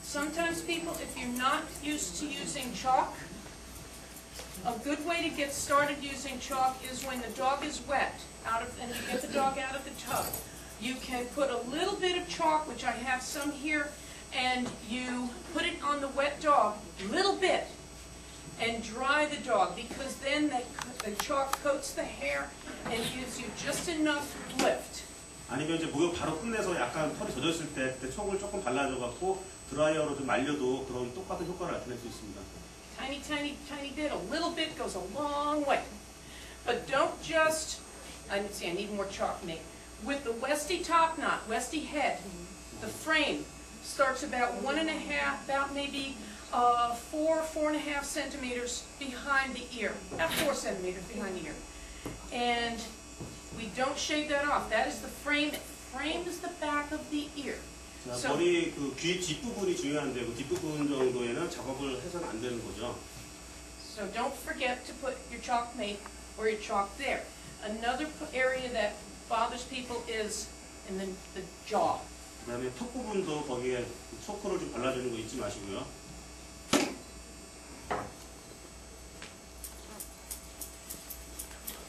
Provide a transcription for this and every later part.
Sometimes people, if you're not used to using chalk, a good way to get started using chalk is when the dog is wet, and you get the dog out of the tub. You can put a little bit of chalk, which I have some here, and you put it on the wet dog, little bit, and dry the dog, because then the chalk coats the hair and gives you just enough lift. 아니면 이제 목욕 바로 끝내서 약간 털이 젖었을 때 그때 촉을 조금 발라줘 갖고 드라이어로 좀 말려도 그런 똑같은 효과를 나타낼 수 있습니다. Tiny, tiny, tiny bit, a little bit goes a long way. But don't just, I need more chalk, Nate. With the Westie top knot, Westie head, the frame starts about 1.5, about maybe 4.5 centimeters behind the ear, about 4 centimeters behind the ear. And we don't shave that off. That is the frame. It frames the back of the ear. 자, 머리 그 귀 뒷부분이 중요한데 그 뒷부분 정도에는 작업을 해서는 안 되는 거죠. So don't forget to put your chalk mate or your chalk there. Another area that bothers people is in the jaw. 그다음에 턱 부분도 거기에 초코를 좀 발라주는 거 잊지 마시고요.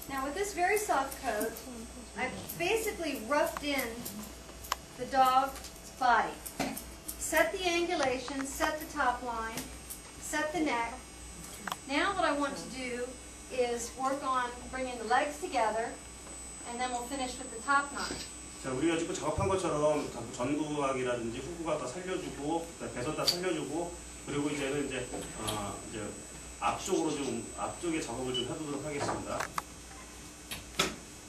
Now with this very soft coat, I've basically roughed in the dog's body. Set the angulation, set the top line, set the neck. Now what I want to do is work on bringing the legs together, and then we'll finish with the top knot. 자, 우리가 지금 작업한 것처럼 전구각이라든지 후구각 다 살려주고, 배선 다 살려주고, 그리고 이제는 이제 앞쪽으로 좀 앞쪽에 작업을 좀 해보도록 하겠습니다.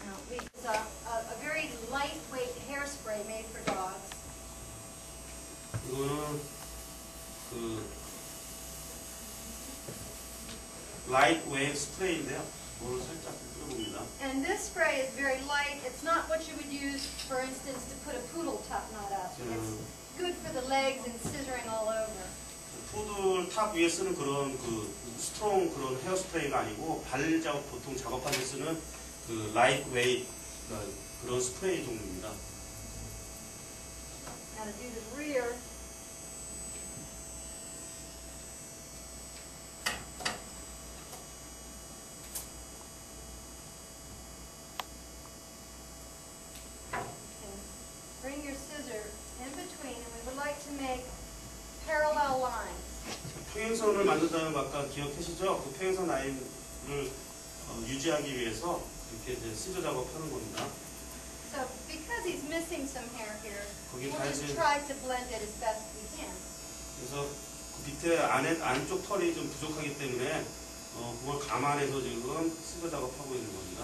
Now, we use a very lightweight hairspray made for dogs. 이거는 그 라이트 웨이브 스프레이인데요. 이거를 살짝 뿌려봅니다. And this spray is very light. It's not what you would use, for instance, to put a poodle top knot up. It's good for the legs and scissoring all over. 푸들 탑 위에 쓰는 그런 그 스트롱 그런 헤어스프레이가 아니고 발 작업 보통 작업할 때 쓰는 그 라이트 웨이트 그런 스프레이 종류입니다. Now to do the rear. Bring your scissor in between, and we would like to make parallel lines. 평행선을 만든다는 거 아까 기억하시죠? 그 평행선 라인을 유지하기 위해서 이렇게 이제 시저 작업하는 겁니다. So because he's missing some hair here, 거기 we'll just 사이즈 try to blend it as best we can. 그래서 그 밑에 안쪽 털이 좀 부족하기 때문에 그걸 감안해서 지금 시저 작업하고 있는 겁니다.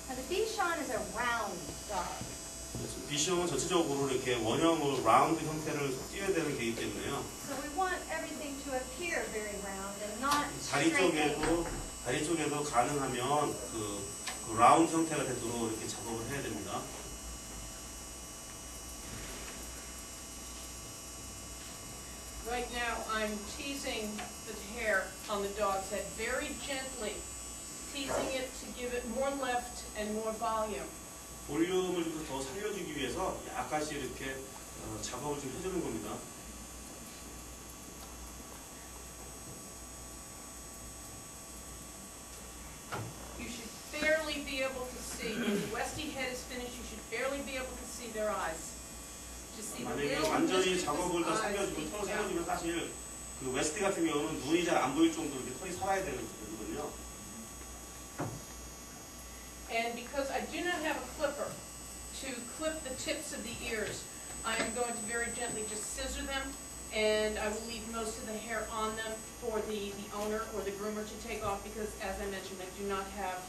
Now the Bichon is a round dog. 비숑은 전체적으로 이렇게 원형으로 라운드 형태를 띄어야 되는 게이기 때문에요. So we want everything to appear very round and not straight. 다리 쪽에도 가능하면 그 라운드 형태가 되도록 이렇게 작업을 해야 됩니다. Right now I'm teasing the hair on the dog's head very gently, teasing it to give it more lift and more volume. 볼륨을 좀 더 살려주기 위해서 약간씩 이렇게 작업을 좀 해주는 겁니다. You should barely be able to see. When the Westie head is finished, you should barely be able to see their eyes. Just see the 만약에 little 완전히 mischievous 작업을 다 eyes 살려주고 peeking 털을 out. 살려주면 사실 그 웨스티 같은 경우는 눈이 잘 안 보일 정도로 이렇게 털이 살아야 되거든요. And because I do not have a clipper to clip the tips of the ears, I am going to very gently just scissor them, and I will leave most of the hair on them for the owner or the groomer to take off, because as I mentioned, I do not have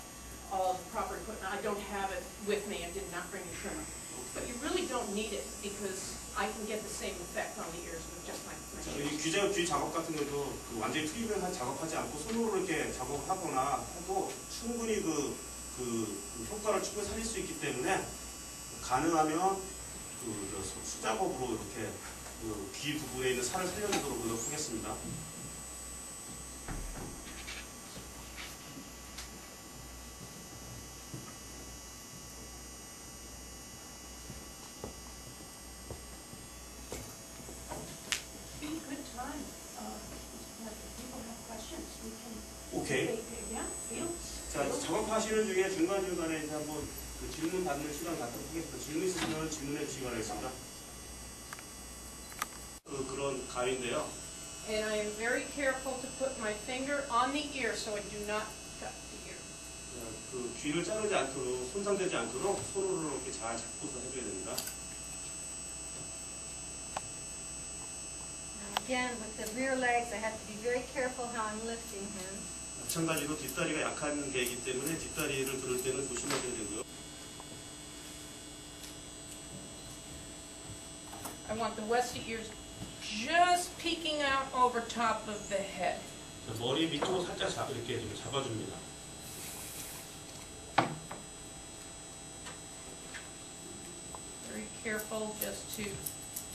all the proper equipment. I don't have it with me. I did not bring a trimmer. But you really don't need it, because I can get the same effect on the ears with just my 이 귀 작업 같은 것도 그 완전히 트림을 작업하지 않고 손으로 이렇게 작업을 하거나 해도 충분히 그 효과를 충분히 살릴 수 있기 때문에 가능하면 수작업으로 이렇게 귀 부분에 있는 살을 살려주도록 노력하겠습니다. Good 작업하시는 중에 중간중간에 이제 한번 그 질문 받는 시간 갖도록 하겠습니다. 질문 있으시면 질문해 주시기 바라겠습니다. 그런 가위인데요. And I am very careful to put my finger on the ear so I do not cut the ear. 그 귀를 자르지 않도록, 손상되지 않도록 손으로 이렇게 잘 잡고서 해줘야 됩니다. Again, with the rear legs, I have to be very careful how I'm lifting him. 마찬가지로 뒷다리가 약한 개이기 때문에 뒷다리를 들을 때는 조심하셔야 되고요. I want the Westie ears just peeking out over top of the head. 자, 머리 밑으로 살짝 이렇게 좀 잡아줍니다. Very careful just to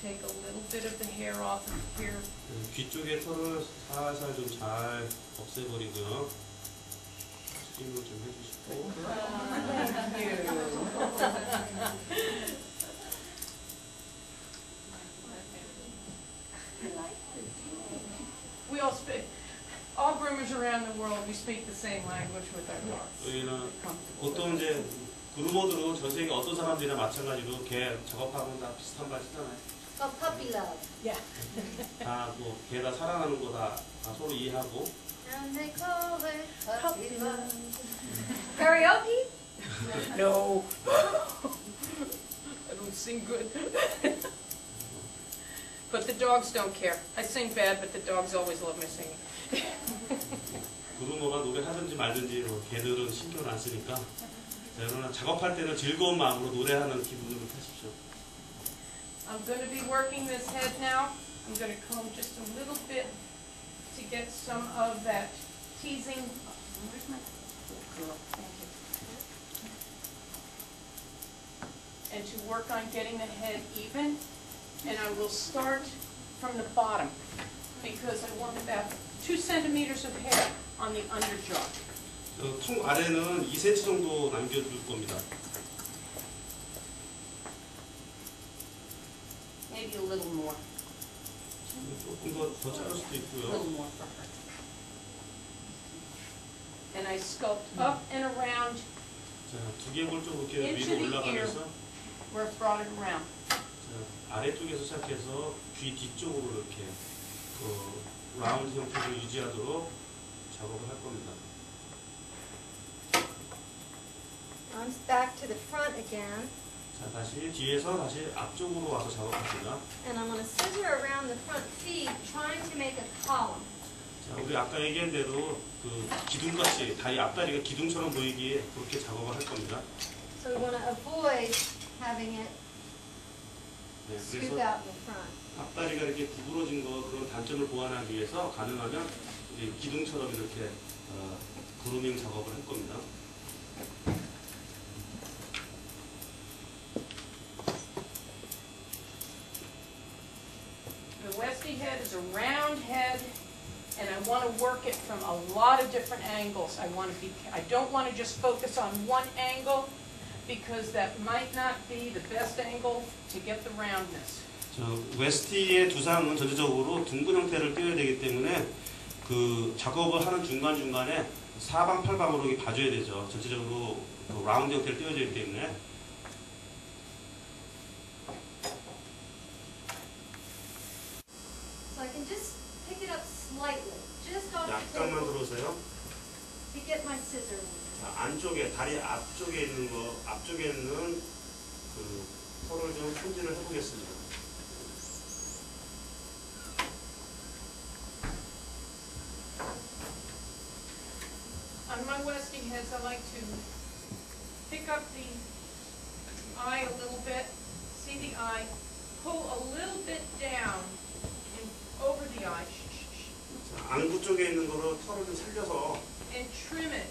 take a little bit of the hair off of here. 귀 쪽에 털을 살살 좀 잘 없애버리고요. 스팀을 좀 해주시고. We all speak, all groomers around the world, we speak the same language with our dogs. 저희는 보통 이제 그루머들은 전 세계 어떤 사람들이나 마찬가지로 개 작업하고 다 비슷한 말 쓰잖아요. Oh, puppy love. Yeah. 다 뭐 개 다 사랑하는 거 다 서로 이해하고. And they call it puppy love. Karaoke? No. I don't sing good. But the dogs don't care. I sing bad, but the dogs always love my singing. 그루머가 노래하든지 말든지 뭐 개들은 신경을 안 쓰니까. 자, 그러나 작업할 때는 즐거운 마음으로 노래하는 기분으로 하십시오. I'm going to be working this head now. I'm going to comb just a little bit to get some of that teasing. Where's my curl? Thank you. And to work on getting the head even. And I will start from the bottom because I want about 2 centimeters of hair on the underjaw. 통 아래는 2cm 정도 남겨줄 겁니다. Maybe a little more. 조금 더 자를 수도 A 있고요. little more. And I sculpt up and around 자, 두개골 쪽 이렇게 Into 위로 the 올라가면서 where I brought it around. 자, 아래쪽에서 시작해서 귀 뒤쪽으로 이렇게 그 라운드 형태를 유지하도록 작업을 할 겁니다. Arms back to the front again. 자, 다시 뒤에서 다시 앞쪽으로 와서 작업합니다. And I'm going to scissor around the front feet, trying to make a column. 자, 우리 아까 얘기한 대로 그 기둥같이 다리 앞다리가 기둥처럼 보이기에 그렇게 작업을 할 겁니다. So we want to avoid having it 네, scoop 그래서 out in front. 앞다리가 이렇게 구부러진 거 그런 단점을 보완하기 위해서 가능하면 이제 기둥처럼 이렇게 그루밍 작업을 할 겁니다. The Westie head is a round head, and I want to work it from a lot of different angles. I don't want to just focus on one angle because that might not be the best angle to get the roundness. 웨스티의 두상은 전체적으로 둥근 형태를 띄어야 되기 때문에 그 작업을 하는 중간중간에 사방팔방으로 이렇게 봐줘야 되죠. 전체적으로 그 라운드 형태를 띄워야 되기 때문에. So I can just pick it up slightly, just off the 약간만 table, 들어오세요. to get my scissor in. 자, 안쪽에 다리 앞쪽에 있는 거 앞쪽에 있는 그 털을 좀 손질을 해보겠습니다. On my Westie heads, I like to pick up the eye a little bit, see the eye, pull a little bit down and over the eye, 자, 안구 쪽에 있는 거로 털을 좀 살려서 and trim it